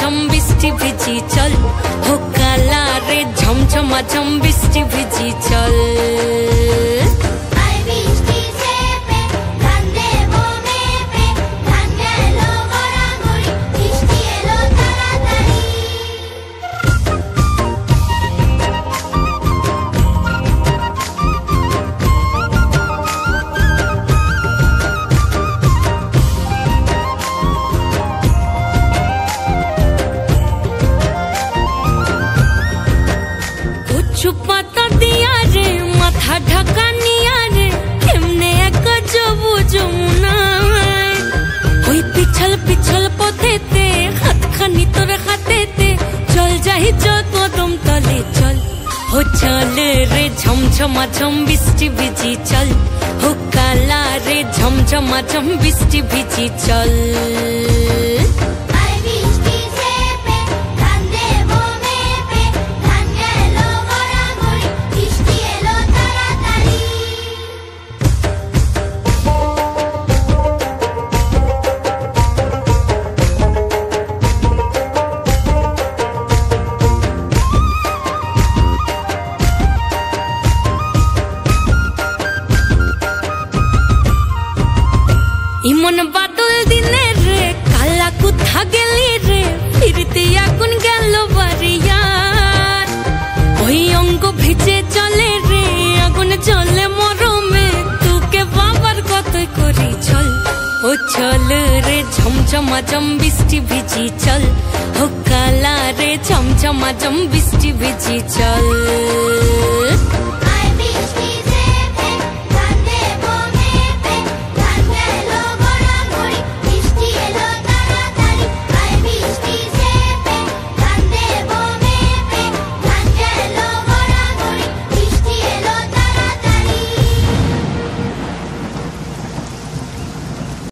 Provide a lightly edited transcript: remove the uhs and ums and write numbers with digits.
ঝম বৃষ্টি ভিজি চল, হো কালা রে ঝমঝমা ঝম বৃষ্টি ভিজি চল। পাতা দিয়া রে মাথা ঢাকা নিয়া রে কেমনে এক যাবো যমুনায়, ওই পিছল পিছল পথেতে হাতখানি তোর হাতেতে চল যাই কদম তলে চল, হো চল রে ঝমঝমা ঝম বৃষ্টি ভিজি চল, হো কালা রে ঝমঝমা ঝম বৃষ্টি ভিজি চল। ইমন বাদল দিনে রে কালা কোথা গেলি রে, ফিরতে আগুন গেল বাড়িয়ার, ওই অঙ্গ ভিজে চলে রে আগুন চলে মরমে, তোকে বাবার কতই করি চল, ও চল রে ঝমঝমা ঝম বৃষ্টি ভিজি চল, ও কালা রে ঝমঝমা ঝম বৃষ্টি ভিজি চল।